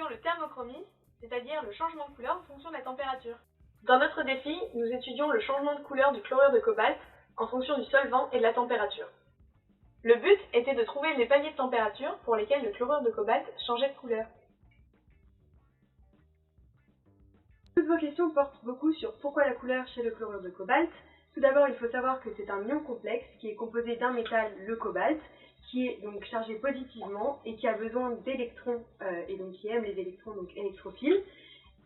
étudions le thermochromisme, c'est-à-dire le changement de couleur en fonction de la température. Dans notre défi, nous étudions le changement de couleur du chlorure de cobalt en fonction du solvant et de la température. Le but était de trouver les paliers de température pour lesquels le chlorure de cobalt changeait de couleur. Toutes vos questions portent beaucoup sur pourquoi la couleur chez le chlorure de cobalt. Tout d'abord, il faut savoir que c'est un ion complexe qui est composé d'un métal, le cobalt, qui est donc chargé positivement et qui a besoin d'électrons, et donc qui aime les électrons, donc électrophile,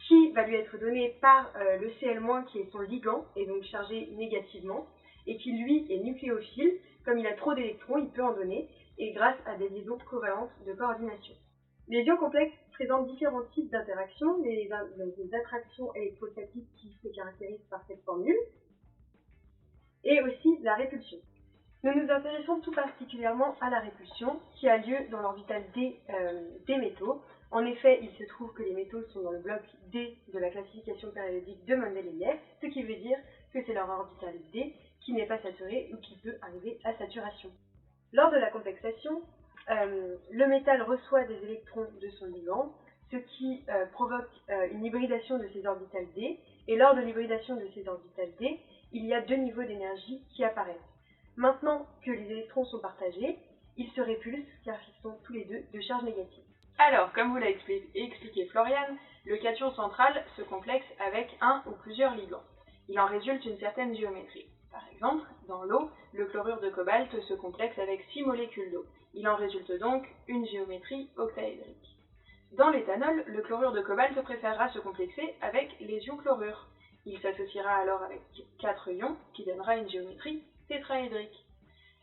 qui va lui être donné par le Cl- qui est son ligand, et donc chargé négativement, et qui lui est nucléophile. Comme il a trop d'électrons, il peut en donner, et grâce à des liaisons covalentes de coordination. Les ions complexes présentent différents types d'interactions, les attractions électrostatiques qui se caractérisent par cette formule, et aussi la répulsion. Nous nous intéressons tout particulièrement à la répulsion qui a lieu dans l'orbital D des métaux. En effet, il se trouve que les métaux sont dans le bloc D de la classification périodique de Mendeleïev, ce qui veut dire que c'est leur orbital D qui n'est pas saturé ou qui peut arriver à saturation. Lors de la complexation, le métal reçoit des électrons de son ligand, ce qui provoque une hybridation de ces orbitales D, et lors de l'hybridation de ces orbitales D, il y a deux niveaux d'énergie qui apparaissent. Maintenant que les électrons sont partagés, ils se répulsent car ils sont tous les deux de charge négative. Alors, comme vous l'a expliqué Floriane, le cation central se complexe avec un ou plusieurs ligands. Il en résulte une certaine géométrie. Par exemple, dans l'eau, le chlorure de cobalt se complexe avec 6 molécules d'eau. Il en résulte donc une géométrie octaédrique. Dans l'éthanol, le chlorure de cobalt préférera se complexer avec les ions chlorure. Il s'associera alors avec 4 ions qui donnera une géométrie tétraédrique.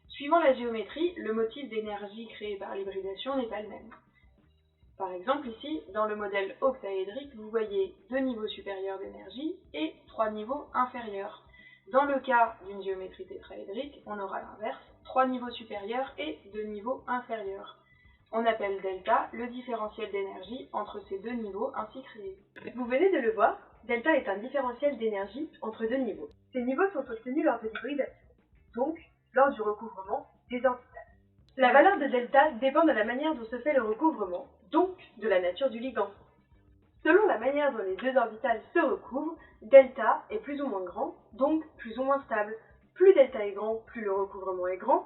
Suivant la géométrie, le motif d'énergie créé par l'hybridation n'est pas le même. Par exemple ici, dans le modèle octaédrique, vous voyez 2 niveaux supérieurs d'énergie et 3 niveaux inférieurs. Dans le cas d'une géométrie tétraédrique, on aura l'inverse, 3 niveaux supérieurs et 2 niveaux inférieurs. On appelle delta le différentiel d'énergie entre ces deux niveaux ainsi créés. Vous venez de le voir, delta est un différentiel d'énergie entre deux niveaux. Ces niveaux sont obtenus lors de l'hybridation, donc lors du recouvrement des orbitales. La valeur de delta dépend de la manière dont se fait le recouvrement, donc de la nature du ligand. Selon la manière dont les deux orbitales se recouvrent, delta est plus ou moins grand, donc plus ou moins stable. Plus delta est grand, plus le recouvrement est grand,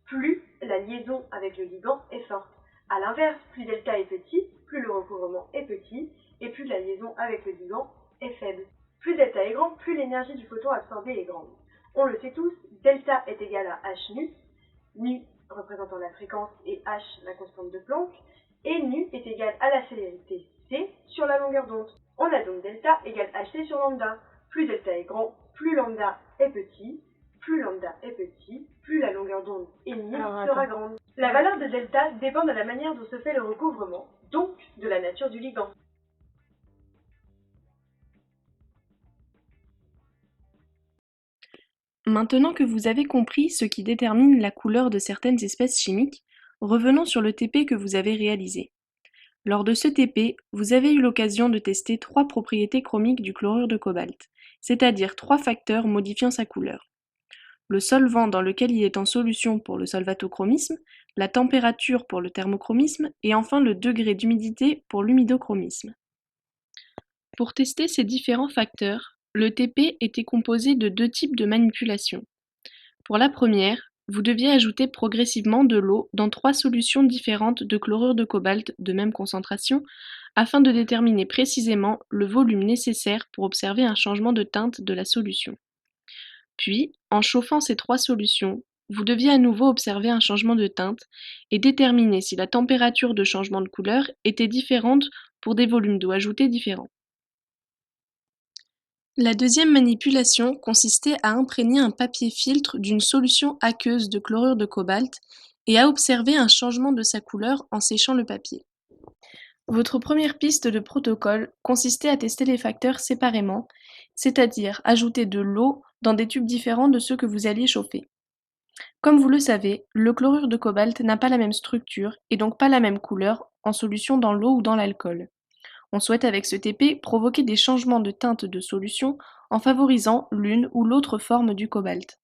plus la liaison avec le ligand est forte. A l'inverse, plus delta est petit, plus le recouvrement est petit, et plus la liaison avec le ligand est faible. Plus delta est grand, plus l'énergie du photon absorbé est grande. On le sait tous, delta est égal à h nu, nu représentant la fréquence et h la constante de Planck, et nu est égal à la célérité c sur la longueur d'onde. On a donc delta égale hc sur lambda. Plus delta est grand, plus lambda est petit, plus lambda est petit, plus la longueur d'onde émise sera grande. La valeur de delta dépend de la manière dont se fait le recouvrement, donc de la nature du ligand. Maintenant que vous avez compris ce qui détermine la couleur de certaines espèces chimiques, revenons sur le TP que vous avez réalisé. Lors de ce TP, vous avez eu l'occasion de tester 3 propriétés chromiques du chlorure de cobalt, c'est-à-dire 3 facteurs modifiant sa couleur. Le solvant dans lequel il est en solution pour le solvatochromisme, la température pour le thermochromisme et enfin le degré d'humidité pour l'humidochromisme. Pour tester ces différents facteurs, le TP était composé de 2 types de manipulations. Pour la première, vous deviez ajouter progressivement de l'eau dans 3 solutions différentes de chlorure de cobalt de même concentration afin de déterminer précisément le volume nécessaire pour observer un changement de teinte de la solution. Puis, en chauffant ces 3 solutions, vous deviez à nouveau observer un changement de teinte et déterminer si la température de changement de couleur était différente pour des volumes d'eau ajoutés différents. La deuxième manipulation consistait à imprégner un papier filtre d'une solution aqueuse de chlorure de cobalt et à observer un changement de sa couleur en séchant le papier. Votre première piste de protocole consistait à tester les facteurs séparément, c'est-à-dire ajouter de l'eau dans des tubes différents de ceux que vous alliez chauffer. Comme vous le savez, le chlorure de cobalt n'a pas la même structure et donc pas la même couleur en solution dans l'eau ou dans l'alcool. On souhaite avec ce TP provoquer des changements de teinte de solution en favorisant l'une ou l'autre forme du cobalt.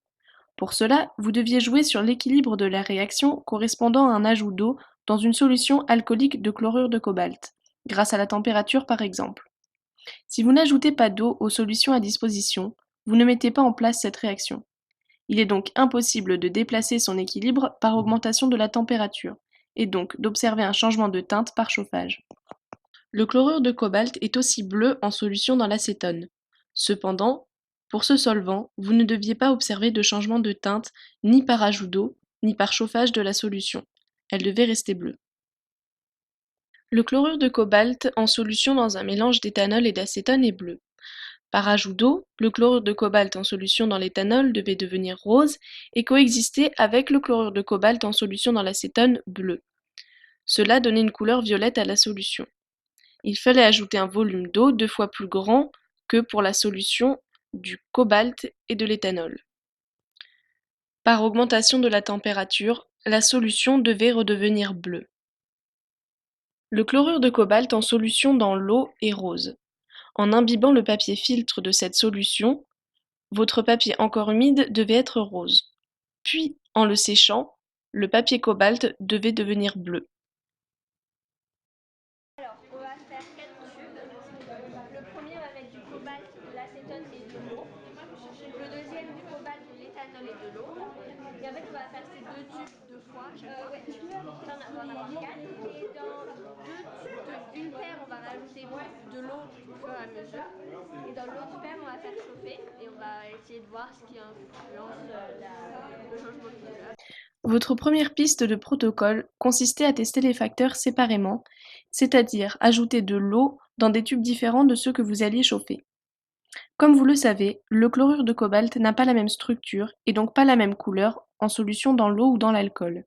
Pour cela, vous deviez jouer sur l'équilibre de la réaction correspondant à un ajout d'eau dans une solution alcoolique de chlorure de cobalt, grâce à la température par exemple. Si vous n'ajoutez pas d'eau aux solutions à disposition, vous ne mettez pas en place cette réaction. Il est donc impossible de déplacer son équilibre par augmentation de la température, et donc d'observer un changement de teinte par chauffage. Le chlorure de cobalt est aussi bleu en solution dans l'acétone. Cependant, pour ce solvant, vous ne deviez pas observer de changement de teinte ni par ajout d'eau, ni par chauffage de la solution. Elle devait rester bleue. Le chlorure de cobalt en solution dans un mélange d'éthanol et d'acétone est bleu. Par ajout d'eau, le chlorure de cobalt en solution dans l'éthanol devait devenir rose et coexister avec le chlorure de cobalt en solution dans l'acétone bleu. Cela donnait une couleur violette à la solution. Il fallait ajouter un volume d'eau 2 fois plus grand que pour la solution du cobalt et de l'éthanol. Par augmentation de la température, la solution devait redevenir bleue. Le chlorure de cobalt en solution dans l'eau est rose. En imbibant le papier filtre de cette solution, votre papier encore humide devait être rose. Puis, en le séchant, le papier cobalt devait devenir bleu. Alors, on va faire 4 tubes. Le premier, on va mettre du cobalt, de l'acétone et de l'eau. Le deuxième, du cobalt, de l'éthanol et de l'eau. Et en fait, on va faire ces 2 tubes 2 fois. Ouais, tu peux ça, on va en avoir 4. Et dans 2 tubes, une paire, on va rajouter de l'eau au fur et à mesure. Et dans l'autre paire, on va faire chauffer. Et on va essayer de voir ce qui influence le changement de couleur. Votre première piste de protocole consistait à tester les facteurs séparément, c'est-à-dire ajouter de l'eau dans des tubes différents de ceux que vous alliez chauffer. Comme vous le savez, le chlorure de cobalt n'a pas la même structure et donc pas la même couleur en solution dans l'eau ou dans l'alcool.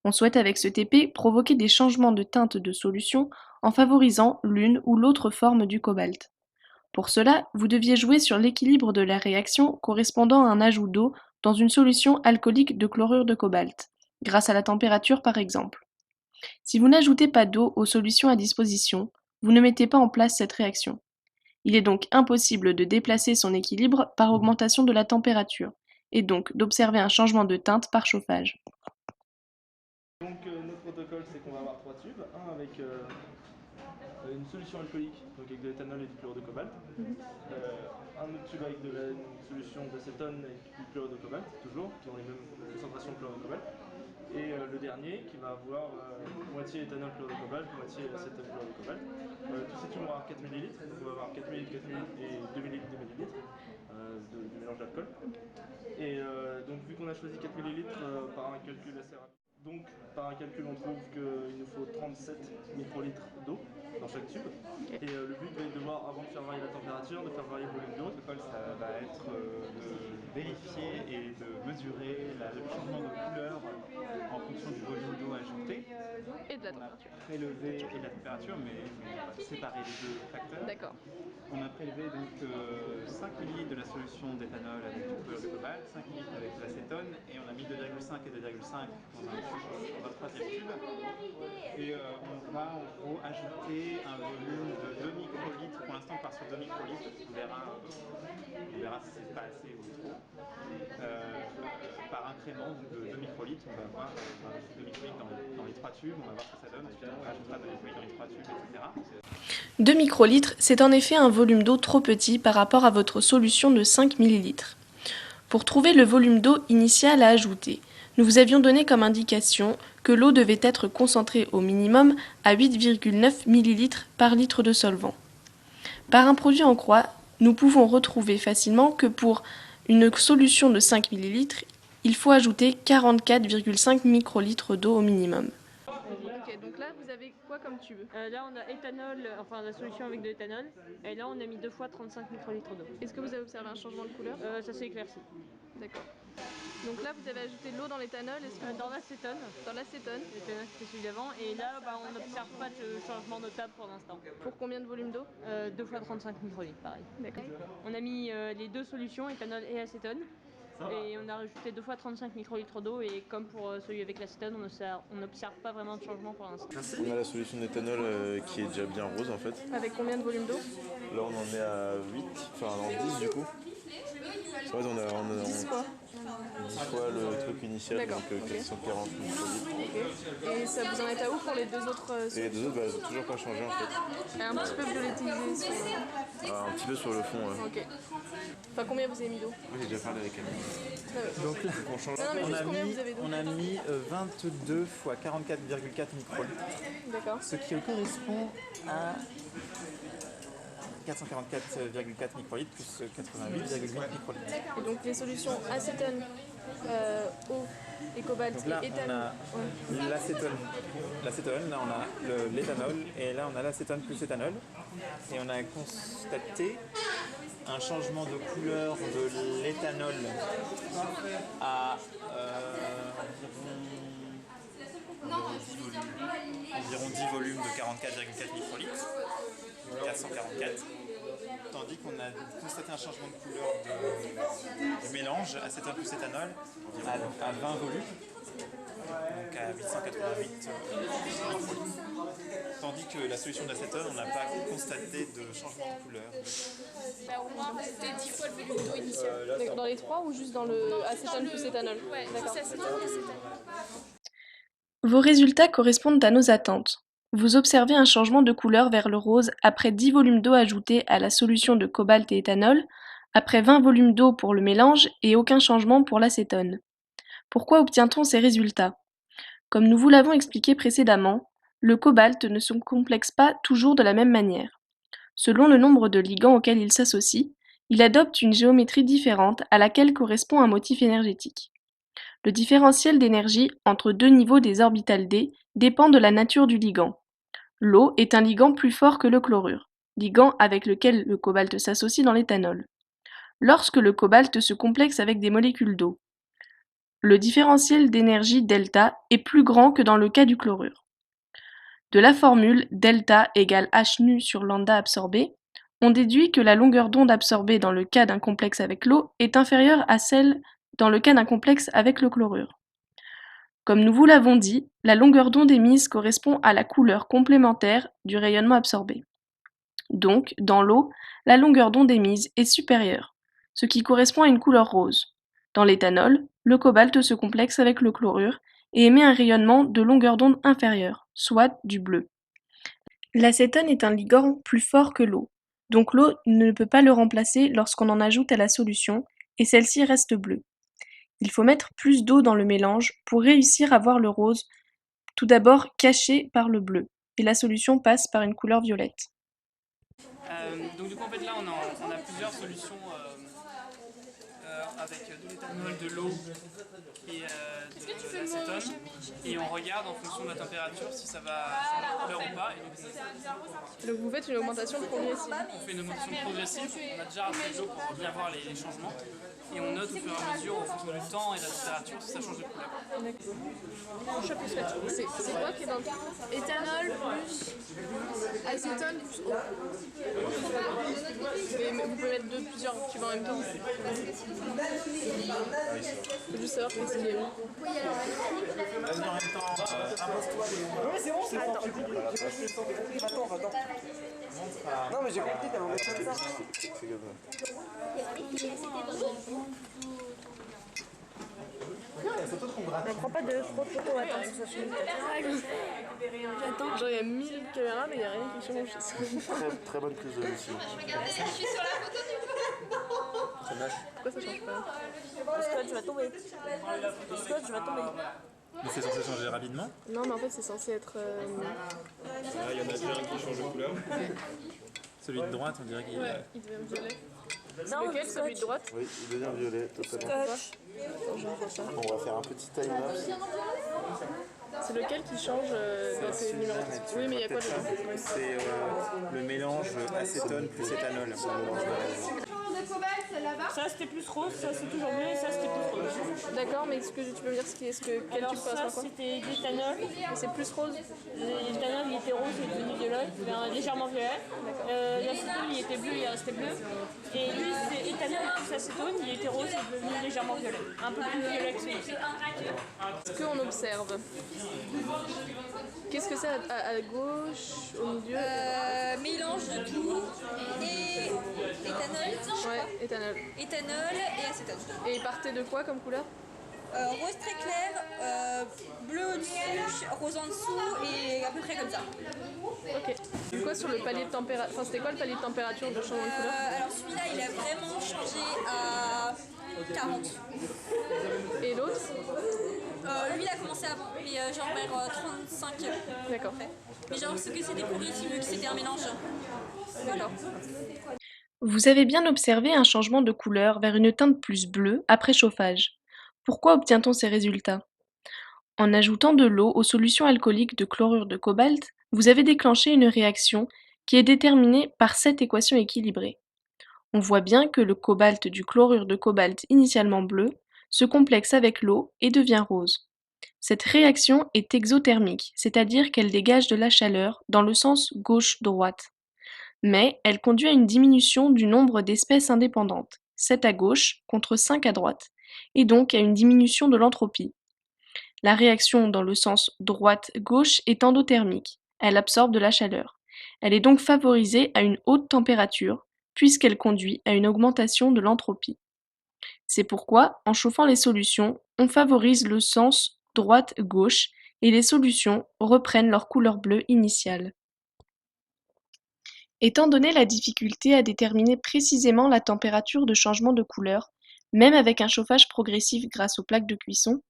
On souhaite avec ce TP provoquer des changements de teinte de solution en favorisant l'une ou l'autre forme du cobalt. Pour cela, vous deviez jouer sur l'équilibre de la réaction correspondant à un ajout d'eau dans une solution alcoolique de chlorure de cobalt, grâce à la température par exemple. Si vous n'ajoutez pas d'eau aux solutions à disposition, vous ne mettez pas en place cette réaction. Il est donc impossible de déplacer son équilibre par augmentation de la température, et donc d'observer un changement de teinte par chauffage. Donc notre protocole, c'est qu'on va avoir 3 tubes, un avec une solution alcoolique, donc avec de l'éthanol et du chlorure de cobalt, un autre tube avec une solution d'acétone et du chlorure de cobalt, toujours, qui ont les mêmes concentrations de chlorure de cobalt, et le dernier qui va avoir moitié éthanol chlorure de cobalt, moitié acétone chlorure de cobalt. Tous ces tubes vont avoir 4 ml, donc on va avoir 4 ml, 4 ml et 2 ml, 2 ml du mélange d'alcool. Et donc vu qu'on a choisi 4 ml par un calcul assez rapide, donc par un calcul on trouve qu'il nous faut 37 microlitres d'eau dans chaque tube. Et le but va être de voir, avant de faire varier la température, de faire varier le volume d'eau. Le protocole, ça va être de vérifier et de mesurer le changement de couleur en fonction du volume d'eau ajouté. Et de la température. Prélevé et de la température, mais on va séparer les deux facteurs. D'accord. On a prélevé donc 5 ml de la solution d'éthanol avec du chlorure de cobalt, 5 ml avec de l'acétone, et on a mis 2,5 et 2,5 dans un troisième tube. Et on va en gros ajouter un volume de 2 microlitres. Pour l'instant, on part sur 2 microlitres. On verra si c'est pas assez ou trop. Par incrément de 2 microlitres, on va voir 2 microlitres dans les 3 tubes, on va voir ce que ça donne. Ensuite, on rajoutera 2 microlitres dans les 3 tubes, etc. 2 microlitres, c'est en effet un volume d'eau trop petit par rapport à votre solution de 5 ml. Pour trouver le volume d'eau initial à ajouter, nous vous avions donné comme indication que l'eau devait être concentrée au minimum à 8,9 ml par litre de solvant. Par un produit en croix, nous pouvons retrouver facilement que pour une solution de 5 ml, il faut ajouter 44,5 microlitres d'eau au minimum. Ok, donc là vous avez quoi comme tube? Là on a éthanol, enfin la solution avec de l'éthanol, et là on a mis 2 fois 35 microlitres d'eau. Est-ce que vous avez observé un changement de couleur? Ça s'est éclairci. D'accord. Donc là vous avez ajouté de l'eau dans l'éthanol, Dans l'acétone. dans l'acétone. L'éthanol c'était celui d'avant, et là on n'observe pas de changement notable pour l'instant. Pour combien de volume d'eau? 2 fois 35 microlitres, pareil. D'accord. On a mis les deux solutions, éthanol et acétone. Et on a rajouté 2 fois 35 microlitres d'eau, et comme pour celui avec l'acétone, on n'observe pas vraiment de changement pour l'instant. On a la solution d'éthanol qui est déjà bien rose en fait. Avec combien de volume d'eau? Là on en est à 8, enfin en 10 du coup. En fait on a 10 fois. 10 fois le truc initial, D'accord, donc ok. 440 microlitres. Et Et ça vous en êtes à où pour les deux autres Et les deux autres, elles ont toujours pas changé en fait. un petit peu violettisé sur... Un petit peu sur le fond, ouais. Ok. Enfin, combien vous avez mis d'eau? Oui, j'ai déjà parlé avec elle. Donc là, On change. Non, mais on juste a combien mis, vous avez d'eau? on a mis 22 fois 44,4 microlitres, D'accord. ce qui correspond à 444,4 microlitres plus 88,8 microlitres. Et donc les solutions acétone, eau et cobalt Donc là, et on éthane. a l'acétone, là on a l'éthanol, et là on a l'acétone plus éthanol. Et on a constaté un changement de couleur de l'éthanol à environ 10 volumes de 44,4 microlitres, 444. Tandis qu'on a constaté un changement de couleur du mélange acétone plus éthanol à 20 volumes, donc à 888 microlitres. Tandis que la solution d'acétone, on n'a pas constaté de changement de couleur. C'était 10 fois le volume d'eau initial. D'accord. Dans les trois ou juste dans le acétone plus éthanol? Ouais, D'accord. c'est acétone plus éthanol. Vos résultats correspondent à nos attentes. Vous observez un changement de couleur vers le rose après 10 volumes d'eau ajoutés à la solution de cobalt et éthanol, après 20 volumes d'eau pour le mélange et aucun changement pour l'acétone. Pourquoi obtient-on ces résultats? Comme nous vous l'avons expliqué précédemment, le cobalt ne se complexe pas toujours de la même manière. Selon le nombre de ligands auxquels il s'associe, il adopte une géométrie différente à laquelle correspond un motif énergétique. Le différentiel d'énergie entre deux niveaux des orbitales d dépend de la nature du ligand. L'eau est un ligand plus fort que le chlorure, ligand avec lequel le cobalt s'associe dans l'éthanol. Lorsque le cobalt se complexe avec des molécules d'eau, le différentiel d'énergie delta est plus grand que dans le cas du chlorure. De la formule delta égale h nu sur lambda absorbé, on déduit que la longueur d'onde absorbée dans le cas d'un complexe avec l'eau est inférieure à celle dans le cas d'un complexe avec le chlorure. Comme nous vous l'avons dit, la longueur d'onde émise correspond à la couleur complémentaire du rayonnement absorbé. Donc, dans l'eau, la longueur d'onde émise est supérieure, ce qui correspond à une couleur rose. Dans l'éthanol, le cobalt se complexe avec le chlorure et émet un rayonnement de longueur d'onde inférieure, soit du bleu. L'acétone est un ligand plus fort que l'eau, donc l'eau ne peut pas le remplacer lorsqu'on en ajoute à la solution, et celle-ci reste bleue. Il faut mettre plus d'eau dans le mélange pour réussir à voir le rose, tout d'abord caché par le bleu, et la solution passe par une couleur violette. Donc du coup en fait là on a plusieurs solutions avec de l'éthanol, de l'eau et de l'acétone, et on regarde en fonction de la température si ça va changer de couleur ou pas. Et Donc vous faites une augmentation progressive. on fait une augmentation progressive, on a déjà raflé de l'eau pour bien voir les changements, et on note au fur et à mesure en fonction du temps et de la température si ça change de couleur. C'est quoi qui est dans le Éthanol plus acétone plus eau. Mais vous pouvez mettre plusieurs tubes en même temps. Je veux juste savoir qu'est-ce qui est où. Vas-y, en même temps, impose-toi les... Ouais, c'est bon, c'est bon. Non, mais j'ai compris, t'as envie de faire ça. C'est comme ça. Ne prends pas de trop de photos, attends, ça se J'attends. Genre il y a 1000 caméras mais il n'y a rien qui change. Très bonne prise de vue ici. Regardez, je suis sur la photo du coup. Pourquoi ça change pas? Le scotch va tomber. Le scotch va tomber. Mais c'est censé changer rapidement. Non mais en fait c'est censé être... Là, il y en a déjà un qui change de couleur. Celui de droite, on dirait qu'il est... Il devient violet. Non, Lequel? Celui de droite? Oui, il devient violet, totalement. Scotch. On va faire un petit time-lapse. C'est lequel qui change dans tes numéros? Oui mais il y a quoi dedans? C'est le mélange acétone plus éthanol. Ça c'était plus rose, ça c'est toujours bleu et ça c'était plus rose. D'accord, mais est-ce que tu peux me dire quel Alors tube ça correspond à quoi? c'était l'éthanol. C'est plus rose? L'éthanol il était rose, il est devenu violet, il devient légèrement violet. L'acétone il était bleu, il est resté bleu. Et lui c'est éthanol plus acétone, il était rose, il est devenu légèrement violet. Un peu plus violet que celui-ci. Ce qu'on observe. Qu'est-ce que c'est à gauche, au milieu? Mélange de tout et éthanol, Ouais, éthanol. éthanol et acétone. Et il partait de quoi comme couleur? Rose très clair, bleu au-dessus, rose en dessous et à peu près comme ça. Ok. C'est quoi sur le palier de température? Enfin, c'était quoi le palier de température de changement de couleur? Alors celui-là, il a vraiment changé à 40. Et l'autre? Lui, il a commencé avant, mais genre vers 35. D'accord. Mais genre, ce que c'était progressif, vu que c'était un mélange. D'accord. Vous avez bien observé un changement de couleur vers une teinte plus bleue après chauffage. Pourquoi obtient-on ces résultats? En ajoutant de l'eau aux solutions alcooliques de chlorure de cobalt, vous avez déclenché une réaction qui est déterminée par cette équation équilibrée. On voit bien que le cobalt du chlorure de cobalt initialement bleu se complexe avec l'eau et devient rose. Cette réaction est exothermique, c'est-à-dire qu'elle dégage de la chaleur dans le sens gauche-droite. Mais elle conduit à une diminution du nombre d'espèces indépendantes, 7 à gauche contre 5 à droite, et donc à une diminution de l'entropie. La réaction dans le sens droite-gauche est endothermique, elle absorbe de la chaleur. Elle est donc favorisée à une haute température, puisqu'elle conduit à une augmentation de l'entropie. C'est pourquoi, en chauffant les solutions, on favorise le sens droite-gauche et les solutions reprennent leur couleur bleue initiale. Étant donné la difficulté à déterminer précisément la température de changement de couleur, même avec un chauffage progressif grâce aux plaques de cuisson,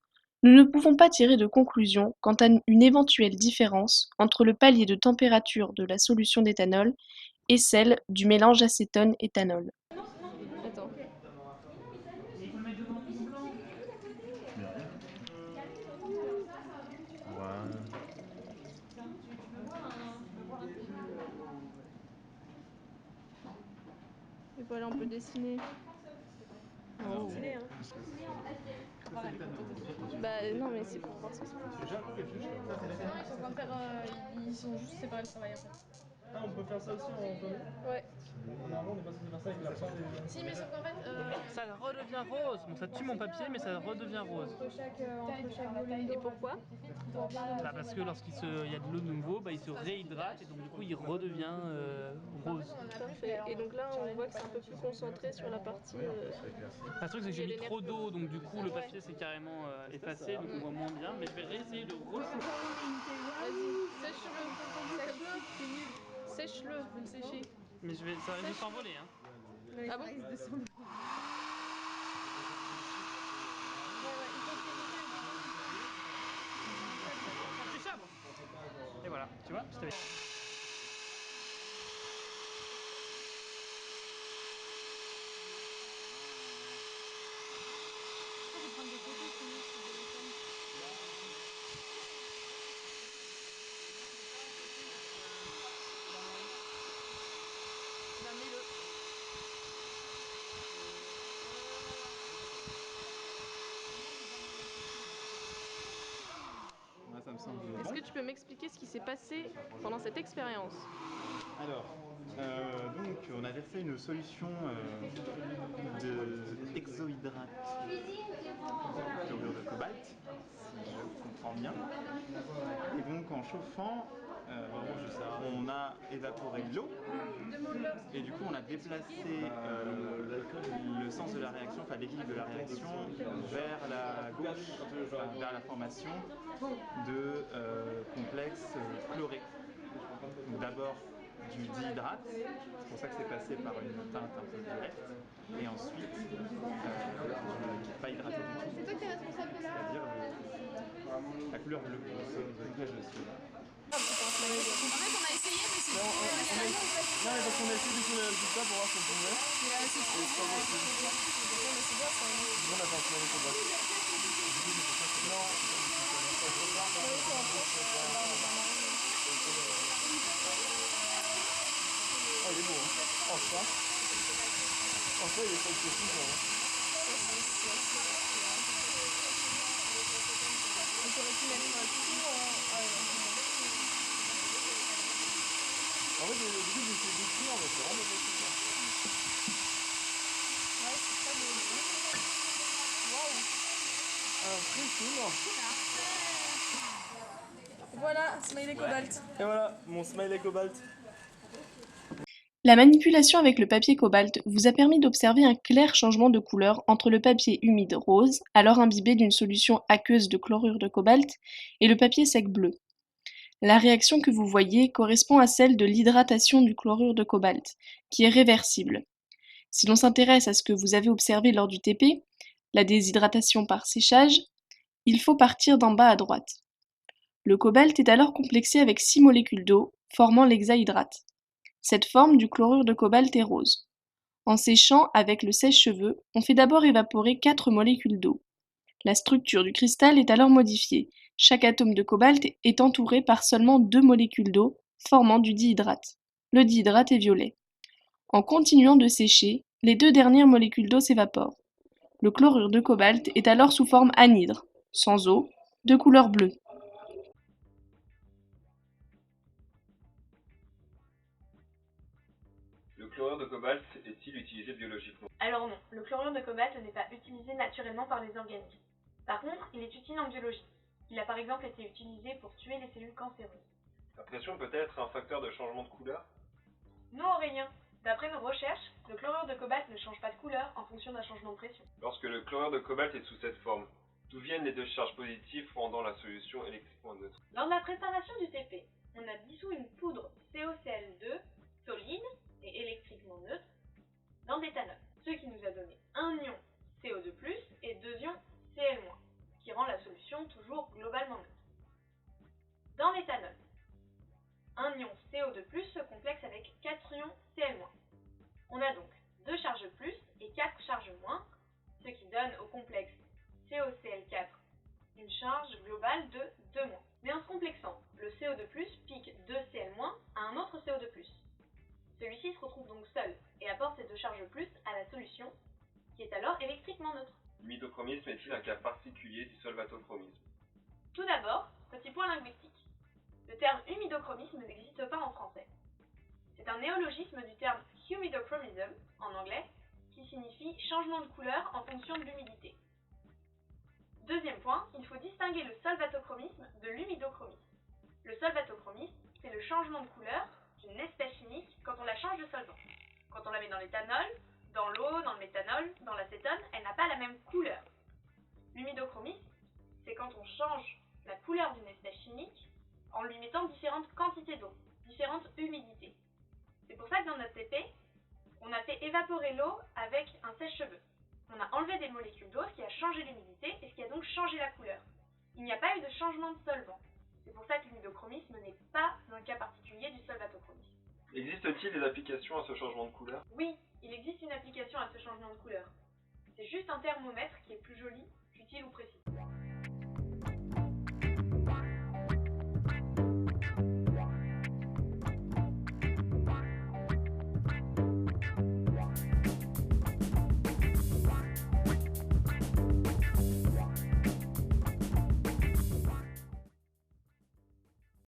nous ne pouvons pas tirer de conclusion quant à une éventuelle différence entre le palier de température de la solution d'éthanol et celle du mélange acétone-éthanol. Attends. Et voilà, on peut dessiner. Oh. Bah non, mais c'est pour voir ça. Ils sont en train de faire. Ils sont juste séparés le travail en fait. Ah, on peut faire ça aussi en famille? Ouais. Normalement, on est pas censé faire ça avec la part des. Si, mais sauf qu'en fait, ça redevient rose. Bon, ça tue mon papier, mais ça redevient rose. Entre chaque volume. Et pourquoi? Bah, parce que lorsqu'il y a de l'eau de nouveau, bah, il se réhydrate et donc du coup il redevient rose. Parfait. Et donc là, on voit que c'est un peu plus concentré sur la partie. Le truc, c'est que j'ai mis trop d'eau, donc du coup le papier s'est carrément effacé, donc on voit moins bien. Mais je vais réessayer de rechauffer. Vas-y, sèche-le. Sèche-le, je vais le sécher. Mais ça risque de s'envoler. Hein. Ah bon? Et voilà, tu vois, je t'avais... Est-ce que tu peux m'expliquer ce qui s'est passé pendant cette expérience? Alors, donc on a versé une solution d'hexohydrate de chlorure de cobalt, si je comprends bien. Et donc en chauffant, on a évaporé l'eau et du coup on a déplacé le sens de la réaction, enfin l'équilibre de la réaction vers la gauche, vers la formation de complexes chlorés. Donc d'abord du dihydrate, c'est pour ça que c'est passé par une teinte un peu violette, et ensuite pas hydraté du tout. C'est toi qui es responsable de C'est-à-dire la couleur bleue. Donc là je suis là. En fait, on a essayé, mais c'est trop. Non, mais parce qu'on a essayé de faire le résultat pour voir si on pouvait. C'est trop. On a pas fait le combat. Oh, il est beau. Oh, ça. Oh, ça, il est pas excessif. En fait, au début, j'ai essayé d'écrire, mais c'est vraiment pas super. Ouais, c'est très beau. Impressionnant. Voilà, smiley cobalt. Et voilà, mon smiley cobalt. La manipulation avec le papier cobalt vous a permis d'observer un clair changement de couleur entre le papier humide rose, alors imbibé d'une solution aqueuse de chlorure de cobalt, et le papier sec bleu. La réaction que vous voyez correspond à celle de l'hydratation du chlorure de cobalt, qui est réversible. Si l'on s'intéresse à ce que vous avez observé lors du TP, la déshydratation par séchage, il faut partir d'en bas à droite. Le cobalt est alors complexé avec 6 molécules d'eau, formant l'hexahydrate. Cette forme du chlorure de cobalt est rose. En séchant avec le sèche-cheveux, on fait d'abord évaporer 4 molécules d'eau. La structure du cristal est alors modifiée. Chaque atome de cobalt est entouré par seulement 2 molécules d'eau, formant du dihydrate. Le dihydrate est violet. En continuant de sécher, les 2 dernières molécules d'eau s'évaporent. Le chlorure de cobalt est alors sous forme anhydre, sans eau, de couleur bleue. Le chlorure de cobalt est-il utilisé biologiquement? Alors non, le chlorure de cobalt n'est pas utilisé naturellement par les organismes. Par contre, il est utile en biologie. Il a par exemple été utilisé pour tuer les cellules cancéreuses. La pression peut être un facteur de changement de couleur? Non Aurélien, d'après nos recherches, le chlorure de cobalt ne change pas de couleur en fonction d'un changement de pression. Lorsque le chlorure de cobalt est sous cette forme, d'où viennent les 2 charges positives rendant la solution électriquement neutre? Lors de la préparation du TP, on a dissous une poudre COCl2 solide et électriquement neutre dans de l'éthanol, ce qui nous a donné un ion CO2+, et 2 ions Cl-, qui rend la solution toujours globalement neutre. Dans l'éthanol, un ion CO2+, se complexe avec 4 ions Cl-. On a donc 2 charges plus et 4 charges moins, ce qui donne au complexe COCl4 une charge globale de 2-. Mais en se complexant, le CO2+, pique 2 Cl- à un autre CO2+. Celui-ci se retrouve donc seul et apporte ces 2 charges plus à la solution, qui est alors électriquement neutre. L'humidochromisme est-il un cas particulier du solvatochromisme? Tout d'abord, petit point linguistique. Le terme humidochromisme n'existe pas en français. C'est un néologisme du terme humidochromism, en anglais, qui signifie changement de couleur en fonction de l'humidité. Deuxième point, il faut distinguer le solvatochromisme de l'humidochromisme. Le solvatochromisme, c'est le changement de couleur d'une espèce chimique quand on la change de solvant. Quand on la met dans l'éthanol, dans l'eau, dans le méthanol, dans l'acétone, elle n'a pas la même couleur. L'humidochromisme, c'est quand on change la couleur d'une espèce chimique en lui mettant différentes quantités d'eau, différentes humidités. C'est pour ça que dans notre TP, on a fait évaporer l'eau avec un sèche-cheveux. On a enlevé des molécules d'eau, ce qui a changé l'humidité et ce qui a donc changé la couleur. Il n'y a pas eu de changement de solvant. C'est pour ça que l'humidochromisme n'est pas un cas particulier du solvatochromisme. Existe-t-il des applications à ce changement de couleur? Oui, il existe une application à ce changement de couleur. C'est juste un thermomètre qui est plus joli qu'utile ou précis.